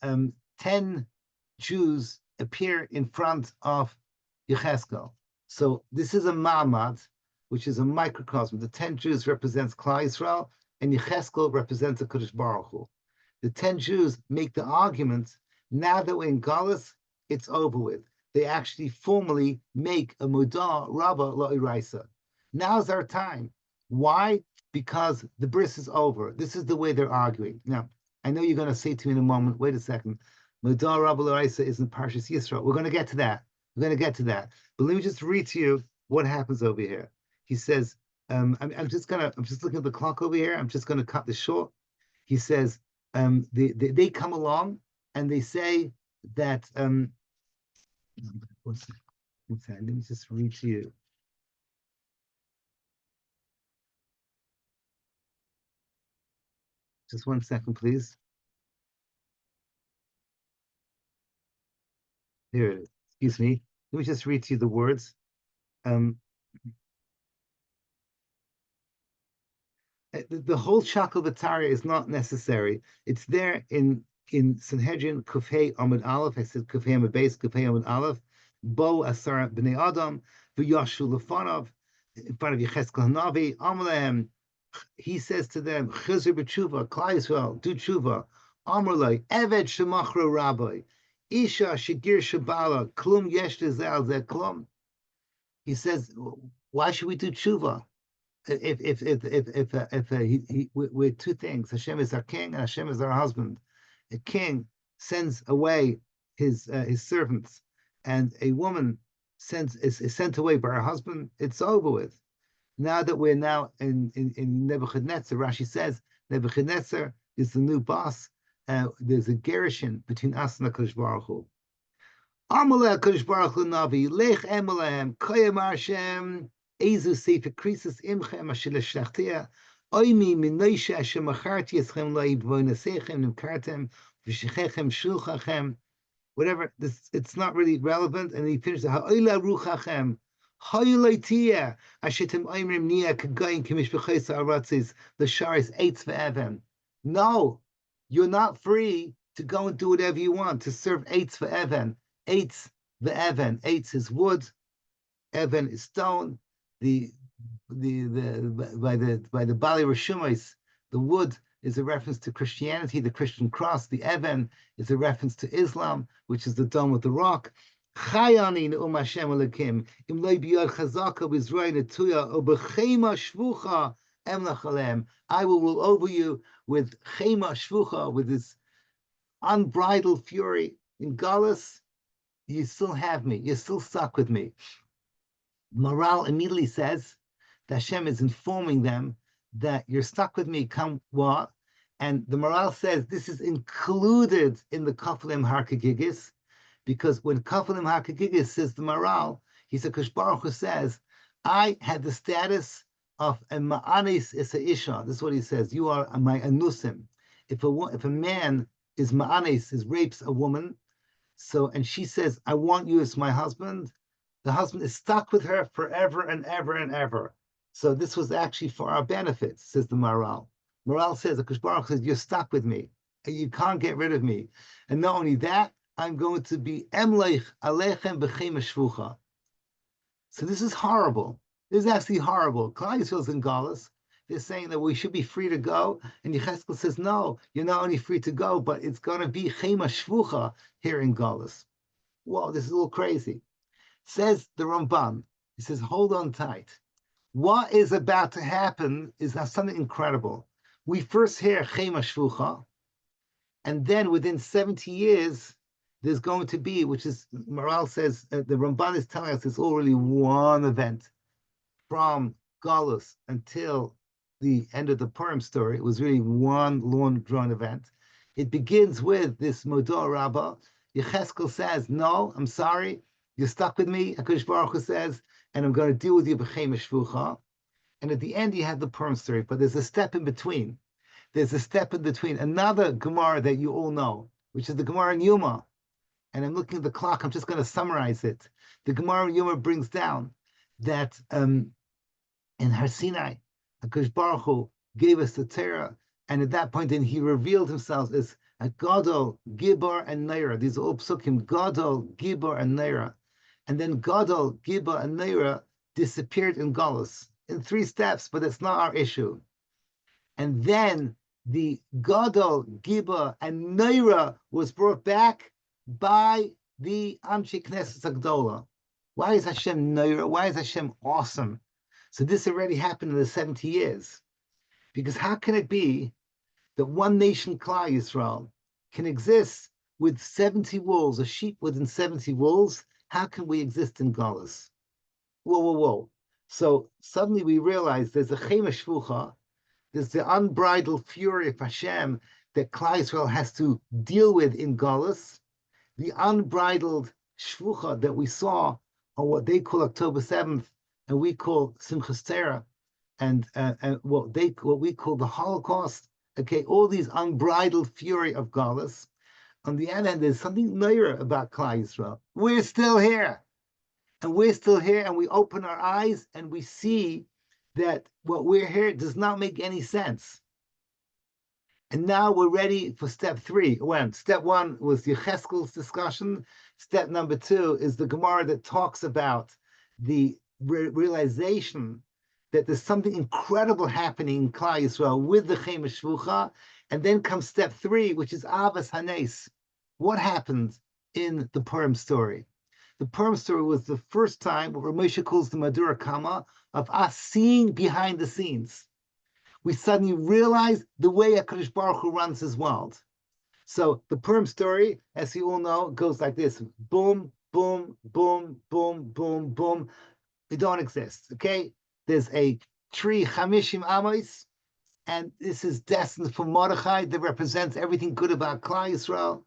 Speaker 1: 10 Jews appear in front of Yecheskel. So this is a Ma'amad, which is a microcosm. The 10 Jews represents Klal Yisrael, and Yecheskel represents the Kodesh Baruch Hu. The 10 Jews make the argument, now that we're in Galus, it's over with. They actually formally make a Modah Rabba Lo'iraisa. Now's our time. Why? Because the bris is over. This is the way they're arguing. Now, I know you're going to say to me in a moment, wait a second, Modah Rabba Lo'iraisa isn't Parshas Yisrael. We're going to get to that. We're going to get to that. But let me just read to you what happens over here. He says, I'm just looking at the clock over here. I'm just going to cut this short. He says, they come along and they say that, let me just read to you. Just 1 second, please. Here it is. Excuse me. Let me just read to you the words. The whole Shakel V'Tara is not necessary. It's there in Sanhedrin Kufhei Amud Aleph. I said Kufhei Amud Beis, Kufhei Amud Aleph. Bo Asara B'nei Adam V'Yashu Lefanov, in front of Yecheskel Hanavi. Amalehem. He says to them, Chizur b'tshuva, Klal Yisrael, do tshuva. Amrloi, Eved shemachro Rabbi, Isha shegir shabala, klum yesh lezel ze klum. He says, why should we do tshuva? We're two things. Hashem is our king and Hashem is our husband. A king sends away his servants, and a woman is sent away by her husband. It's over with. Now that we're now in Nebuchadnezzar, Rashi says Nebuchadnezzar is the new boss. There's a gerushin between us and the HaKadosh Baruch Hu. Amalei HaKadosh Baruch Hu Navi lech emalehem koyem Hashem ezu sefer krisis imchem asher l'shlachtia oimi minoisha asher macharti eschem lo'id vo'inasechem nimkartem v'shechechem shulchachem. Whatever, it's not really relevant. And he finishes ha'oila ruchachem. The sharis eitz ve'evan. No, you're not free to go and do whatever you want, to serve eitz ve'evan. Eitz ve'evan. Eitz is wood, evan is stone. By the Bali Rishumais, the wood is a reference to Christianity, the Christian cross. The evan is a reference to Islam, which is the dome of the rock. Chayani ne'um Hashem Elokim im lo biyad chazaka b'zroi netuya o b'chema shvucha emlach alem. I will rule over you with chema shvucha, with this unbridled fury. In Galus, you still have me. You're still stuck with me. Morale immediately says that Hashem is informing them that you're stuck with me, come what? And the morale says this is included in the Kafalim Harkagigis, because when Kafalim Harkagigis says the morale, he said, Kadosh Baruch Hu says, I had the status of a ma'anis is a isha. This is what he says. You are my anusim. If a man is ma'anis, is rapes a woman, so and she says, I want you as my husband, the husband is stuck with her forever and ever and ever. So this was actually for our benefit, says the Maral. Maral says, Akash Baruch says, you're stuck with me, and you can't get rid of me. And not only that, I'm going to be Emleich Alechem B'chem Shvucha. So this is horrible. This is actually horrible. Klal Yisrael's in Galus. They're saying that we should be free to go. And Yecheskel says, no, you're not only free to go, but it's going to be Chema Shvucha here in Galus. Whoa, this is a little crazy. Says the Ramban, he says, hold on tight. What is about to happen is something incredible. We first hear Chema Shvucha, and then within 70 years, there's going to be, which is, Maral says, the Ramban is telling us it's already one event from Galus until the end of the Purim story. It was really one long drawn event. It begins with this Modor Rabbah. Yecheskel says, no, I'm sorry, you're stuck with me. HaKadosh Baruch Hu says, and I'm going to deal with you b'chem shvucha. And at the end, you have the Purim story, but there's a step in between. There's a step in between. Another Gemara that you all know, which is the Gemara in Yuma. And I'm looking at the clock. I'm just going to summarize it. The Gemara in Yuma brings down that in Har Sinai, HaKadosh Baruch Hu gave us the Torah, and at that point, then he revealed himself as a Gadol, Gibor, and Neira. These are all psukim, Gadol, Gibor, and Neira. And then Gadol, Gibor, and Neira disappeared in Galus in 3 steps, but it's not our issue. And then the Gadol, Gibor, and Neira was brought back by the Amshi Knesset Geulah. Why is Hashem Neira? Why is Hashem awesome? So this already happened in the 70 years. Because how can it be that one nation, Klal Yisrael, can exist with 70 wolves, a sheep within 70 wolves? How can we exist in Galus? Whoa. So suddenly we realize there's a Chema Shvucha, there's the unbridled fury of Hashem that Klal Yisrael has to deal with in Galus, the unbridled Shvucha that we saw on what they call October 7th, and we call Simchas Torah, and what we call the Holocaust. Okay, all these unbridled fury of Galus. On the other hand, there's something neira about Klal Yisrael. We're still here. And we're still here, and we open our eyes, and we see that what we're here does not make any sense. And now we're ready for step 3. When step 1 was Yecheskel's discussion, step number 2 is the Gemara that talks about the realization that there's something incredible happening in Klal Yisrael with the Chema Shvucha, and then comes step 3, which is Avas Hanes. What happened in the Purim story? The Purim story was the first time what Rav Moshe calls the Madura Kama of us seeing behind the scenes. We suddenly realize the way HaKadosh Baruch Hu runs his world. So the Purim story, as you all know, goes like this: boom, boom, boom, boom, boom, boom. They don't exist. Okay. There's a tree, Chamishim Amos, and this is destined for Mordechai that represents everything good about Klal Yisrael.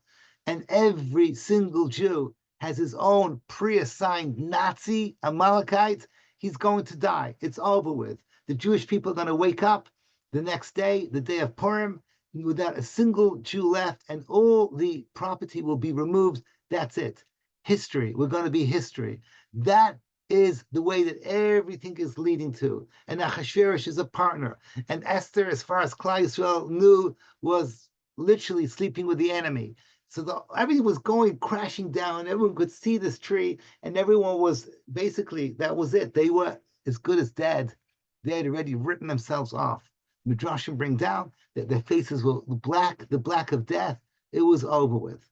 Speaker 1: And every single Jew has his own pre-assigned Nazi, Amalekite. He's going to die. It's over with. The Jewish people are going to wake up the next day, the day of Purim, without a single Jew left, and all the property will be removed. That's it. History. We're going to be history. That is the way that everything is leading to. And Achashverosh is a partner. And Esther, as far as Klal Yisrael knew, was literally sleeping with the enemy. So everything was going crashing down. Everyone could see this tree, and everyone was basically, that was it. They were as good as dead. They had already written themselves off. Midrashim bring down that their faces were black, the black of death. It was over with.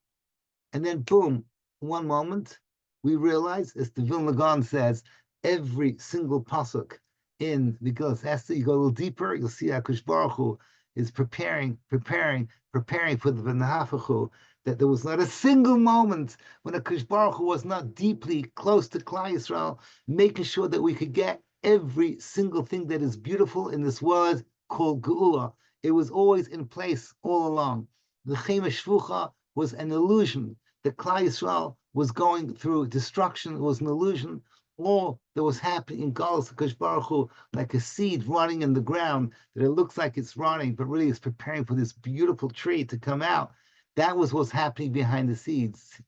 Speaker 1: And then boom, one moment, we realize, as the Vilna Gaon says, every single pasuk in Megillas Esther, you go a little deeper, you'll see HaKadosh Baruch Hu is preparing for the V'nahafachu, that there was not a single moment when HaKadosh Baruch Hu was not deeply close to Klal Yisrael, making sure that we could get every single thing that is beautiful in this world called Geulah. It was always in place all along. The Chema Shvucha was an illusion. The Klal Yisrael was going through destruction. It was an illusion. All that was happening in Galus HaKadosh Baruch Hu, like a seed running in the ground, that it looks like it's running, but really it's preparing for this beautiful tree to come out. That was what's happening behind the scenes.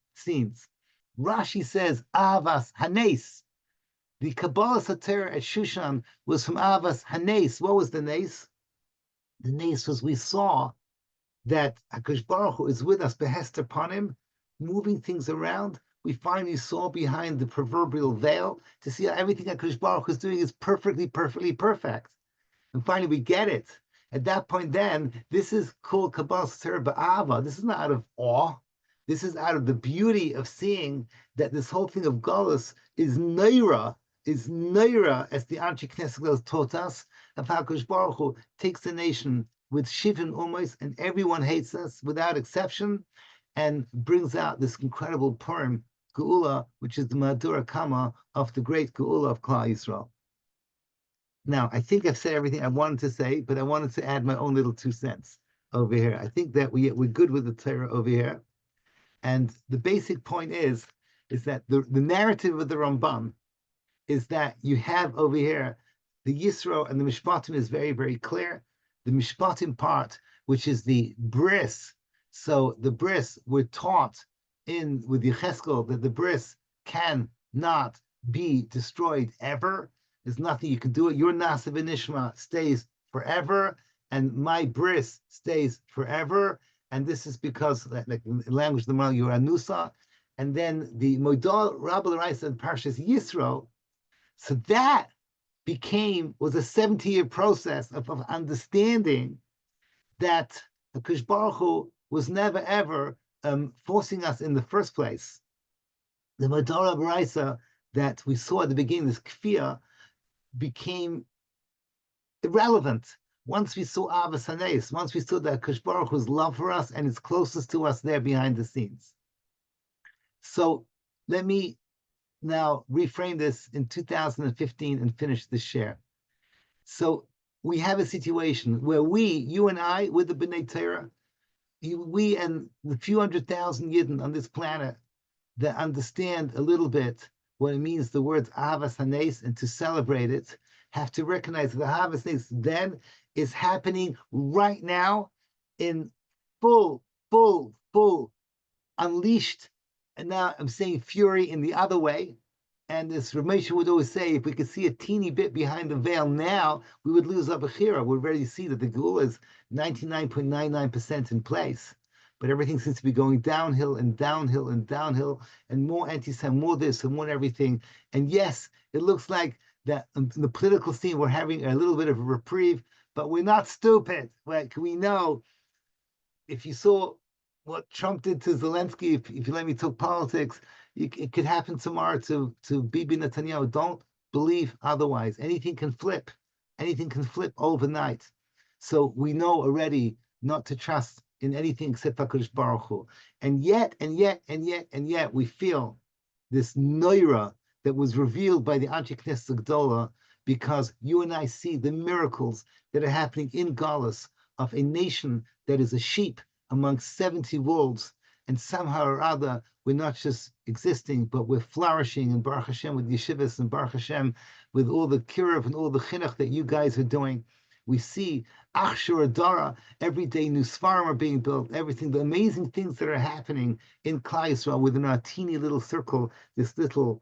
Speaker 1: Rashi says, Avas Hanes. The Kabbalah Satira at Shushan was from Avas Hanes. What was the Nes? The Nes was we saw that HaKadosh Baruch Hu is with us, behest upon him, moving things around. We finally saw behind the proverbial veil to see how everything HaKadosh Baruch Hu is doing is perfectly perfect. And finally we get it. At that point then, this is called Kabbalah Satira Ba'ava. This is not out of awe. This is out of the beauty of seeing that this whole thing of Galus is Neira, as the Anshe Knesset taught us, of how HaKadosh Baruch Hu takes the nation with Shivim Umos, and everyone hates us without exception, and brings out this incredible Purim, Geulah, which is the Madura Kama of the great Geulah of Klal Yisrael. Now, I think I've said everything I wanted to say, but I wanted to add my own little 2 cents over here. I think that we're good with the Torah over here. And the basic point is that the narrative of the Ramban is that you have over here the Yisro and the Mishpatim is very, very clear. The Mishpatim part, which is the bris. So the bris, we're taught with Yecheskel that the bris cannot be destroyed ever. There's nothing you can do it. Your Nasa v'Nishma stays forever, and my bris stays forever. And this is because, like in language of the Mal, you're Anusa. And then the Moedal Rabbi L'Raisa and Parshas Yisro. So that was a 70-year process of understanding that the HaKadosh Baruch Hu was never ever forcing us in the first place. The Moedal Rabbi L'Raisa that we saw at the beginning, this kfir, became irrelevant once we saw Avos Hanes, once we saw that HaKadosh Baruch Hu's love for us and is closest to us there behind the scenes. So let me now reframe this in 2015 and finish this share. So we have a situation where you and I, with the B'nai Torah, we and the few 100,000 Yidden on this planet that understand a little bit what it means, the words Avos Hanes, and to celebrate it, have to recognize that the Avos Hanes then is happening right now in full unleashed. And now I'm saying fury in the other way. And as Rav Moshe would always say, if we could see a teeny bit behind the veil now, we would lose our Bechira. We already see that the Geulah is 99.99% in place. But everything seems to be going downhill and downhill and downhill, and more anti-Sem, more this and more everything. And yes, it looks like that in the political scene we're having a little bit of a reprieve, but we're not stupid. Like we know, if you saw what Trump did to Zelensky, if you let me talk politics, it could happen tomorrow to Bibi Netanyahu. Don't believe otherwise. Anything can flip. Anything can flip overnight. So we know already not to trust in anything except HaKadosh Baruch Hu. And yet, we feel this noira that was revealed by the Anshe Knesset Geulah, because you and I see the miracles that are happening in Galus of a nation that is a sheep amongst 70 wolves, and somehow or other we're not just existing, but we're flourishing, and Baruch Hashem with yeshivas, and Baruch Hashem with all the kiruv and all the chinuch that you guys are doing. We see Achshur Adara, every day new svarim are being built, everything, the amazing things that are happening in Klal Yisrael within our teeny little circle, this little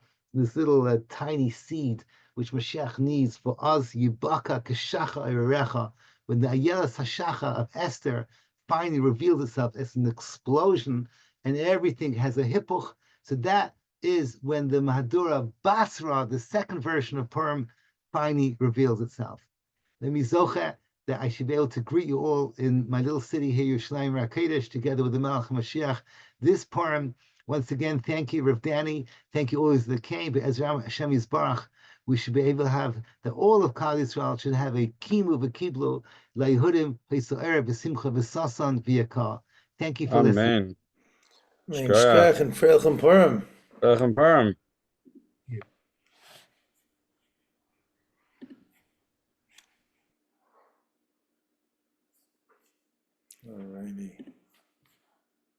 Speaker 1: tiny seed, which Mashiach needs for us, Yibaka Keshacha Erecha, when the Ayelas Hashacha of Esther finally reveals itself as an explosion, and everything has a hippuch. So that is when the Mahadura Basra, the second version of Purim, finally reveals itself. Let me zoche that I should be able to greet you all in my little city here, Yerushalayim Rakedesh, together with the Melech Mashiach. This Purim, once again, thank you, Rav Danny. Thank you always the King, but Ezra Hashem Yisbarach we should be able to have, that all of Klal Yisrael should have a kimu v'kiblu la'ihudim v'yiso'er v'simcha v'sasan v'yakar. Thank you for listening.
Speaker 2: Amen.
Speaker 3: Mein Shkach and Freilchem Purim.
Speaker 2: Purim.